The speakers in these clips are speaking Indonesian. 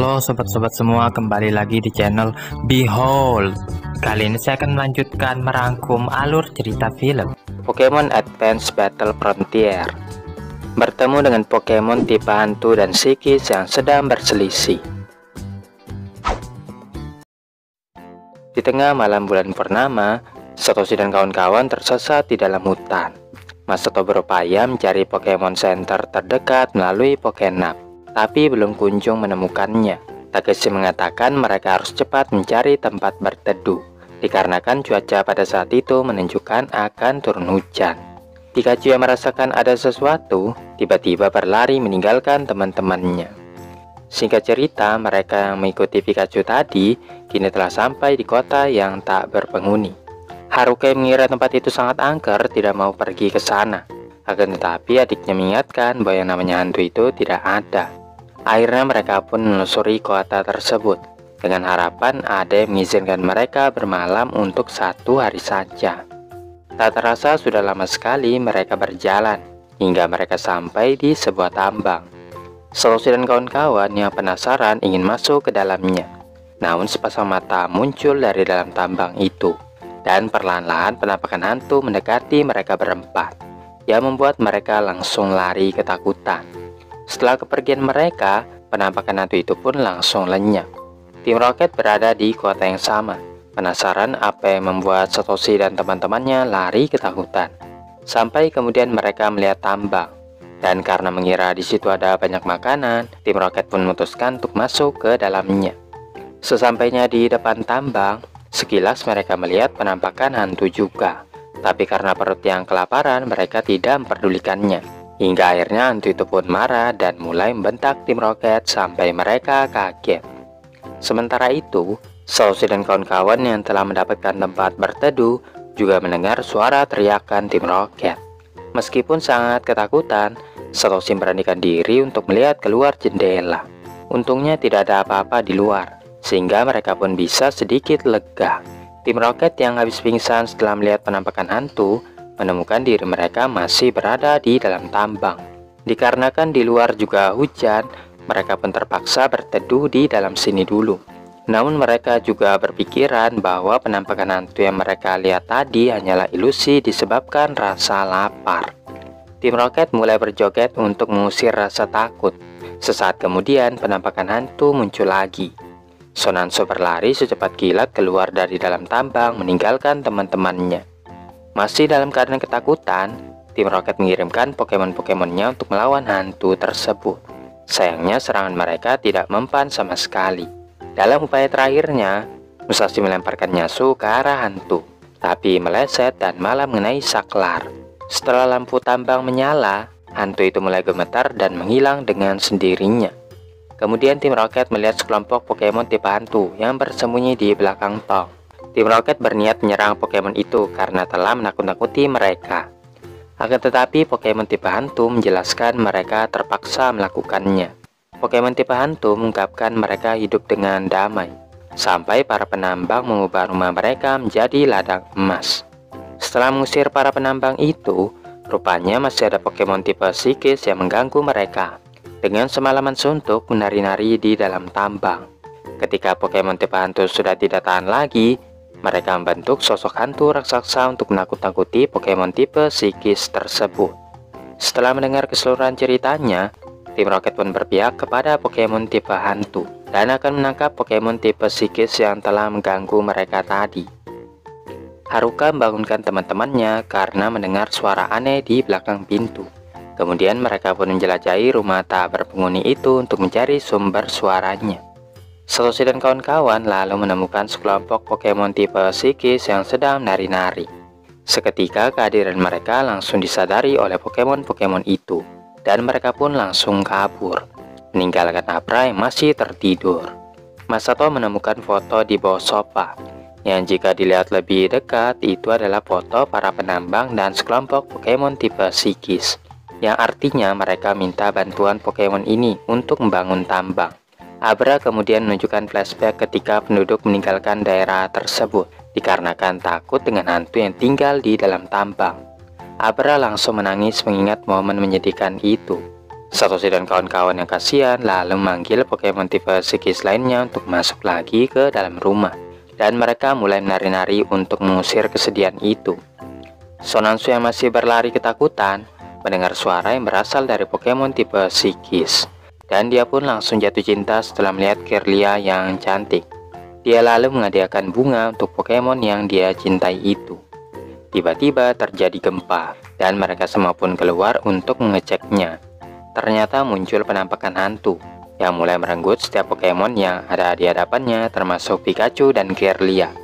Halo sobat-sobat semua, kembali lagi di channel Behold. Kali ini saya akan melanjutkan merangkum alur cerita film Pokemon Advance Battle Frontier. Bertemu dengan Pokemon tipe hantu dan psikis yang sedang berselisih. Di tengah malam bulan purnama, Satoshi dan kawan-kawan tersesat di dalam hutan. Masato berupaya mencari Pokemon Center terdekat melalui Pokénap, tapi belum kunjung menemukannya. Takeshi mengatakan mereka harus cepat mencari tempat berteduh, dikarenakan cuaca pada saat itu menunjukkan akan turun hujan. Pikachu yang merasakan ada sesuatu, tiba-tiba berlari meninggalkan teman-temannya. Singkat cerita, mereka yang mengikuti Pikachu tadi, kini telah sampai di kota yang tak berpenghuni. Haruka mengira tempat itu sangat angker, tidak mau pergi ke sana. Akan tetapi adiknya mengingatkan bahwa yang namanya hantu itu tidak ada. Akhirnya mereka pun menelusuri kota tersebut dengan harapan ada yang mengizinkan mereka bermalam untuk 1 hari saja. Tak terasa sudah lama sekali mereka berjalan hingga mereka sampai di sebuah tambang. Satoshi dan kawan-kawan yang penasaran ingin masuk ke dalamnya. Namun sepasang mata muncul dari dalam tambang itu dan perlahan-lahan penampakan hantu mendekati mereka berempat yang membuat mereka langsung lari ketakutan. Setelah kepergian mereka, penampakan hantu itu pun langsung lenyap. Tim Rocket berada di kota yang sama, penasaran apa yang membuat Satoshi dan teman-temannya lari ketakutan. Sampai kemudian mereka melihat tambang, dan karena mengira di situ ada banyak makanan, tim Rocket pun memutuskan untuk masuk ke dalamnya. Sesampainya di depan tambang, sekilas mereka melihat penampakan hantu juga. Tapi karena perut yang kelaparan, mereka tidak memperdulikannya. Hingga akhirnya hantu itu pun marah dan mulai membentak tim Rocket sampai mereka kaget. Sementara itu, Satoshi dan kawan-kawan yang telah mendapatkan tempat berteduh juga mendengar suara teriakan tim Rocket. Meskipun sangat ketakutan, Satoshi memberanikan diri untuk melihat keluar jendela. Untungnya tidak ada apa-apa di luar, sehingga mereka pun bisa sedikit lega. Tim Rocket yang habis pingsan setelah melihat penampakan hantu menemukan diri mereka masih berada di dalam tambang. Dikarenakan di luar juga hujan, mereka pun terpaksa berteduh di dalam sini dulu. Namun mereka juga berpikiran bahwa penampakan hantu yang mereka lihat tadi hanyalah ilusi disebabkan rasa lapar. Tim Rocket mulai berjoget untuk mengusir rasa takut. Sesaat kemudian penampakan hantu muncul lagi. Sonanso berlari secepat kilat keluar dari dalam tambang meninggalkan teman-temannya. Masih dalam keadaan ketakutan, tim Rocket mengirimkan Pokemon-Pokemonnya untuk melawan hantu tersebut. Sayangnya serangan mereka tidak mempan sama sekali. Dalam upaya terakhirnya, Musashi melemparkan Nyasu ke arah hantu, tapi meleset dan malah mengenai saklar. Setelah lampu tambang menyala, hantu itu mulai gemetar dan menghilang dengan sendirinya. Kemudian tim Rocket melihat sekelompok Pokemon tipe hantu yang bersembunyi di belakang tong. Tim Rocket berniat menyerang Pokemon itu karena telah menakut-nakuti mereka. Akan tetapi Pokemon tipe hantu menjelaskan mereka terpaksa melakukannya. Pokemon tipe hantu mengungkapkan mereka hidup dengan damai, sampai para penambang mengubah rumah mereka menjadi ladang emas. Setelah mengusir para penambang itu, rupanya masih ada Pokemon tipe psikis yang mengganggu mereka dengan semalaman suntuk menari-nari di dalam tambang. Ketika Pokemon tipe hantu sudah tidak tahan lagi, mereka membentuk sosok hantu raksasa untuk menakut-nakuti Pokemon tipe psikis tersebut. Setelah mendengar keseluruhan ceritanya, tim Rocket pun berpihak kepada Pokemon tipe hantu dan akan menangkap Pokemon tipe psikis yang telah mengganggu mereka tadi. Haruka membangunkan teman-temannya karena mendengar suara aneh di belakang pintu. Kemudian mereka pun menjelajahi rumah tak berpenghuni itu untuk mencari sumber suaranya. Satoshi dan kawan-kawan lalu menemukan sekelompok Pokemon tipe psikis yang sedang menari-nari. Seketika kehadiran mereka langsung disadari oleh Pokemon-Pokemon itu, dan mereka pun langsung kabur, meninggalkan Abra yang masih tertidur. Masato menemukan foto di bawah sofa, yang jika dilihat lebih dekat itu adalah foto para penambang dan sekelompok Pokemon tipe psikis, yang artinya mereka minta bantuan Pokemon ini untuk membangun tambang. Abra kemudian menunjukkan flashback ketika penduduk meninggalkan daerah tersebut dikarenakan takut dengan hantu yang tinggal di dalam tambang. Abra langsung menangis mengingat momen menyedihkan itu. Satoshi dan kawan-kawan yang kasihan lalu memanggil Pokemon tipe psikis lainnya untuk masuk lagi ke dalam rumah. Dan mereka mulai menari-nari untuk mengusir kesedihan itu. Sonansu yang masih berlari ketakutan mendengar suara yang berasal dari Pokemon tipe psikis. Dan dia pun langsung jatuh cinta setelah melihat Kirlia yang cantik. Dia lalu menghadiahkan bunga untuk Pokemon yang dia cintai itu. Tiba-tiba terjadi gempa, dan mereka semua pun keluar untuk mengeceknya. Ternyata muncul penampakan hantu yang mulai merenggut setiap Pokemon yang ada di hadapannya, termasuk Pikachu dan Kirlia.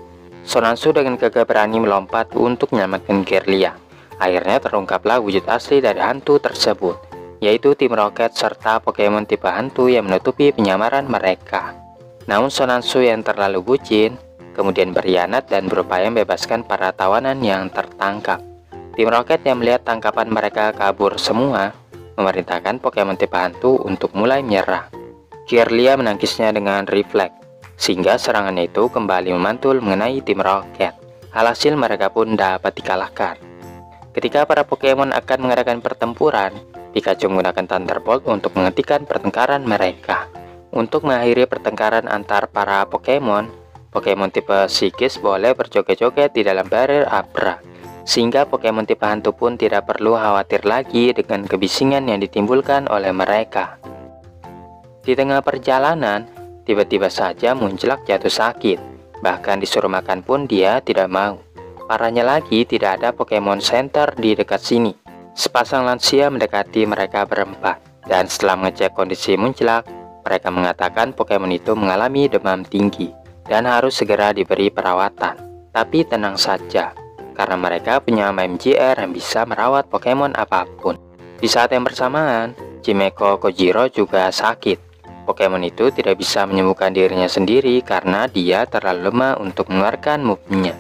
Sonansu dengan gagah berani melompat untuk menyelamatkan Kirlia. Akhirnya terungkaplah wujud asli dari hantu tersebut, yaitu tim Rocket serta Pokemon tipe hantu yang menutupi penyamaran mereka. Namun Sonansu yang terlalu bucin kemudian berkhianat dan berupaya membebaskan para tawanan yang tertangkap. Tim Rocket yang melihat tangkapan mereka kabur semua memerintahkan Pokemon tipe hantu untuk mulai menyerah. Kirlia menangkisnya dengan refleks, sehingga serangannya itu kembali memantul mengenai tim Rocket. Alhasil mereka pun dapat dikalahkan. Ketika para Pokemon akan mengadakan pertempuran, Pikachu menggunakan Thunderbolt untuk menghentikan pertengkaran mereka. Untuk mengakhiri pertengkaran antar para Pokemon tipe psikis boleh berjoget-joget di dalam barrier Abra, sehingga Pokemon tipe hantu pun tidak perlu khawatir lagi dengan kebisingan yang ditimbulkan oleh mereka. Di tengah perjalanan, tiba-tiba saja Munclak jatuh sakit, bahkan disuruh makan pun dia tidak mau. Parahnya lagi, tidak ada Pokemon Center di dekat sini. Sepasang lansia mendekati mereka berempat, dan setelah mengecek kondisi Munclak, mereka mengatakan Pokemon itu mengalami demam tinggi dan harus segera diberi perawatan. Tapi tenang saja, karena mereka punya MGR yang bisa merawat Pokemon apapun. Di saat yang bersamaan, Jimeko Kojiro juga sakit. Pokemon itu tidak bisa menyembuhkan dirinya sendiri karena dia terlalu lemah untuk mengeluarkan move-nya.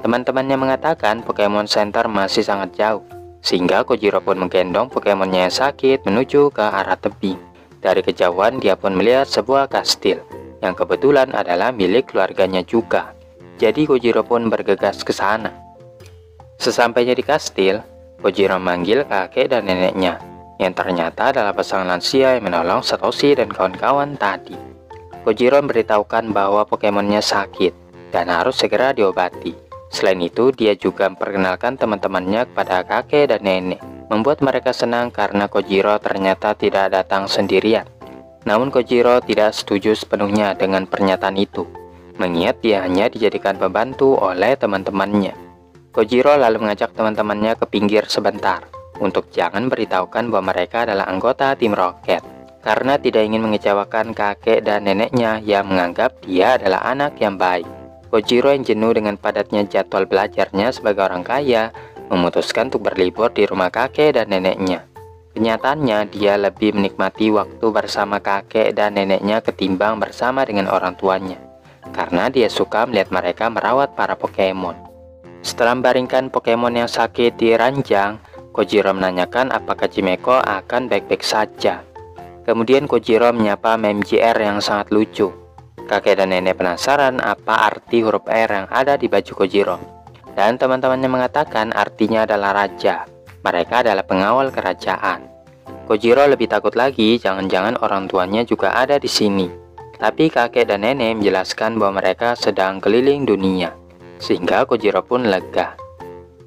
Teman-temannya mengatakan Pokemon Center masih sangat jauh, sehingga Kojiro pun menggendong Pokemonnya yang sakit menuju ke arah tebing. Dari kejauhan dia pun melihat sebuah kastil yang kebetulan adalah milik keluarganya juga. Jadi Kojiro pun bergegas ke sana. Sesampainya di kastil, Kojiro memanggil kakek dan neneknya, yang ternyata adalah pasangan lansia yang menolong Satoshi dan kawan-kawan tadi. Kojiro memberitahukan bahwa Pokemonnya sakit dan harus segera diobati. Selain itu, dia juga memperkenalkan teman-temannya kepada kakek dan nenek, membuat mereka senang karena Kojiro ternyata tidak datang sendirian. Namun Kojiro tidak setuju sepenuhnya dengan pernyataan itu, mengingat dia hanya dijadikan pembantu oleh teman-temannya. Kojiro lalu mengajak teman-temannya ke pinggir sebentar, untuk jangan beritahukan bahwa mereka adalah anggota tim Rocket, karena tidak ingin mengecewakan kakek dan neneknya yang menganggap dia adalah anak yang baik. Kojiro yang jenuh dengan padatnya jadwal belajarnya sebagai orang kaya, memutuskan untuk berlibur di rumah kakek dan neneknya. Kenyataannya dia lebih menikmati waktu bersama kakek dan neneknya ketimbang bersama dengan orang tuanya, karena dia suka melihat mereka merawat para Pokemon. Setelah membaringkan Pokemon yang sakit di ranjang, Kojiro menanyakan apakah Jimeko akan baik-baik saja. Kemudian Kojiro menyapa MGR yang sangat lucu. Kakek dan nenek penasaran apa arti huruf R yang ada di baju Kojiro. Dan teman-temannya mengatakan artinya adalah raja. Mereka adalah pengawal kerajaan. Kojiro lebih takut lagi, jangan-jangan orang tuanya juga ada di sini. Tapi kakek dan nenek menjelaskan bahwa mereka sedang keliling dunia, sehingga Kojiro pun lega.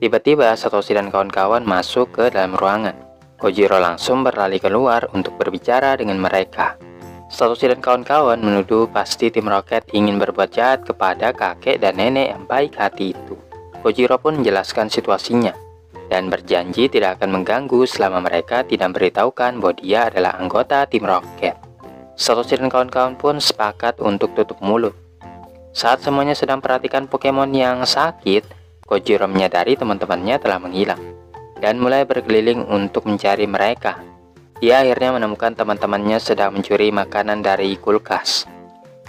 Tiba-tiba Satoshi dan kawan-kawan masuk ke dalam ruangan. Kojiro langsung berlari keluar untuk berbicara dengan mereka. Satoshi dan kawan-kawan menuduh pasti tim Rocket ingin berbuat jahat kepada kakek dan nenek yang baik hati itu. Kojiro pun menjelaskan situasinya dan berjanji tidak akan mengganggu selama mereka tidak memberitahukan bahwa dia adalah anggota tim Rocket. Satoshi dan kawan-kawan pun sepakat untuk tutup mulut. Saat semuanya sedang perhatikan Pokemon yang sakit, Kojiro menyadari teman-temannya telah menghilang dan mulai berkeliling untuk mencari mereka. Dia akhirnya menemukan teman-temannya sedang mencuri makanan dari kulkas.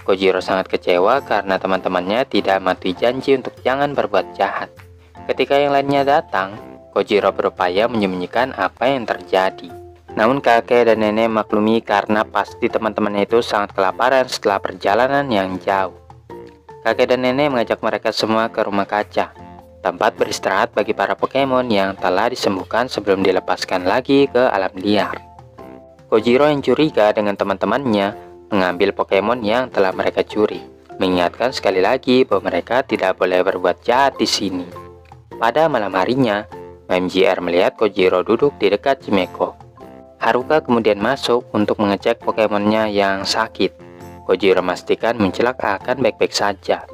Kojiro sangat kecewa karena teman-temannya tidak mematuhi janji untuk jangan berbuat jahat. Ketika yang lainnya datang, Kojiro berupaya menyembunyikan apa yang terjadi. Namun kakek dan nenek maklumi karena pasti teman-temannya itu sangat kelaparan setelah perjalanan yang jauh. Kakek dan nenek mengajak mereka semua ke rumah kaca, tempat beristirahat bagi para Pokemon yang telah disembuhkan sebelum dilepaskan lagi ke alam liar. Kojiro yang curiga dengan teman-temannya mengambil Pokemon yang telah mereka curi, mengingatkan sekali lagi bahwa mereka tidak boleh berbuat jahat di sini. Pada malam harinya, MGR melihat Kojiro duduk di dekat Chimeko. Haruka kemudian masuk untuk mengecek Pokemonnya yang sakit. Kojiro memastikan Muncilak akan baik-baik saja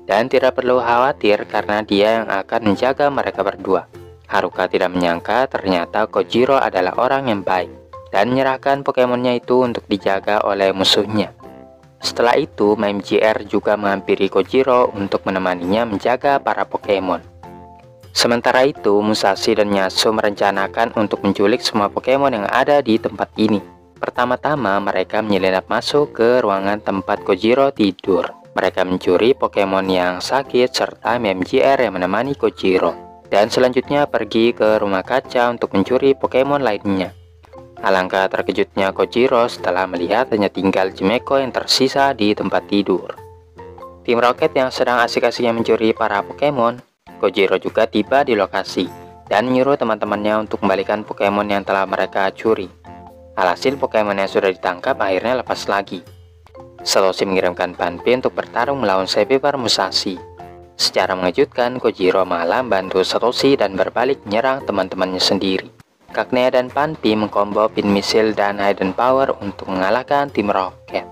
dan tidak perlu khawatir karena dia yang akan menjaga mereka berdua. Haruka tidak menyangka ternyata Kojiro adalah orang yang baik dan menyerahkan Pokemonnya itu untuk dijaga oleh musuhnya. Setelah itu, MGR juga menghampiri Kojiro untuk menemaninya menjaga para Pokemon. Sementara itu, Musashi dan Yasuo merencanakan untuk menculik semua Pokemon yang ada di tempat ini. Pertama-tama, mereka menyelinap masuk ke ruangan tempat Kojiro tidur. Mereka mencuri Pokemon yang sakit serta MGR yang menemani Kojiro. Dan selanjutnya pergi ke rumah kaca untuk mencuri Pokemon lainnya. Alangkah terkejutnya Kojiro setelah melihat hanya tinggal Chimeko yang tersisa di tempat tidur. Tim Rocket yang sedang asik-asiknya mencuri para Pokemon, Kojiro juga tiba di lokasi dan menyuruh teman-temannya untuk kembalikan Pokemon yang telah mereka curi. Alhasil Pokemon yang sudah ditangkap akhirnya lepas lagi. Satoshi mengirimkan Banpei untuk bertarung melawan Sepiper Musashi. Secara mengejutkan, Kojiro malah bantu Satoshi dan berbalik menyerang teman-temannya sendiri. Kagnea dan Banpei mengkombo Pin Missile dan Hidden Power untuk mengalahkan tim Rocket.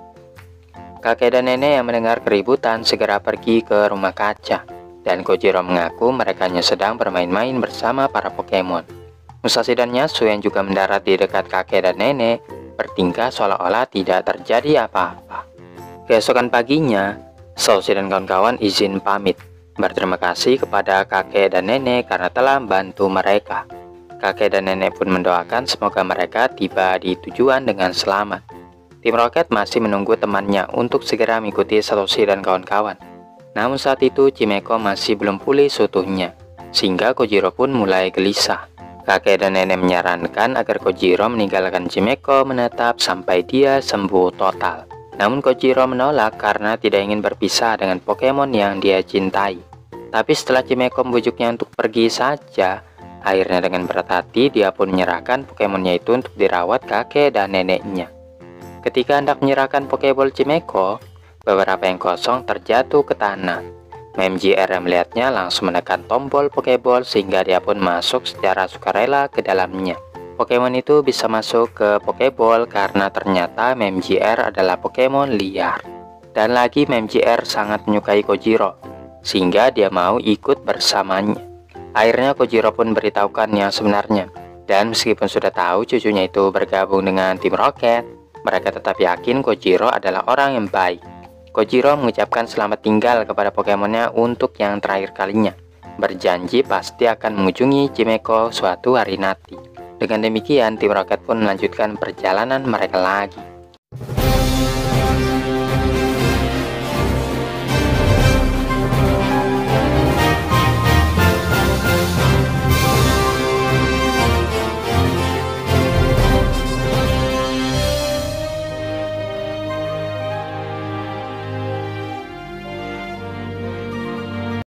Kakek dan nenek yang mendengar keributan segera pergi ke rumah kaca, dan Kojiro mengaku mereka hanya sedang bermain-main bersama para Pokemon. Musashi dan Yasuo yang juga mendarat di dekat kakek dan nenek bertingkah seolah-olah tidak terjadi apa-apa. Keesokan paginya, Satoshi dan kawan-kawan izin pamit, berterima kasih kepada kakek dan nenek karena telah membantu mereka. Kakek dan nenek pun mendoakan semoga mereka tiba di tujuan dengan selamat. Tim Rocket masih menunggu temannya untuk segera mengikuti Satoshi dan kawan-kawan. Namun saat itu Chimeko masih belum pulih seutuhnya, sehingga Kojiro pun mulai gelisah. Kakek dan nenek menyarankan agar Kojiro meninggalkan Chimeko menetap sampai dia sembuh total. Namun Kojiro menolak karena tidak ingin berpisah dengan Pokemon yang dia cintai. Tapi setelah Chimeko membujuknya untuk pergi saja, akhirnya dengan berat hati dia pun menyerahkan Pokemonnya itu untuk dirawat kakek dan neneknya. Ketika hendak menyerahkan Pokeball Chimeko, beberapa yang kosong terjatuh ke tanah. MGR yang melihatnya langsung menekan tombol Pokeball sehingga dia pun masuk secara sukarela ke dalamnya. Pokemon itu bisa masuk ke Pokeball karena ternyata MGR adalah Pokemon liar. Dan lagi MGR sangat menyukai Kojiro, sehingga dia mau ikut bersamanya. Akhirnya Kojiro pun beritahukan yang sebenarnya. Dan meskipun sudah tahu cucunya itu bergabung dengan tim Rocket, mereka tetap yakin Kojiro adalah orang yang baik. Kojiro mengucapkan selamat tinggal kepada Pokemonnya untuk yang terakhir kalinya, berjanji pasti akan mengunjungi Chimeko suatu hari nanti. Dengan demikian, tim Rocket pun melanjutkan perjalanan mereka lagi.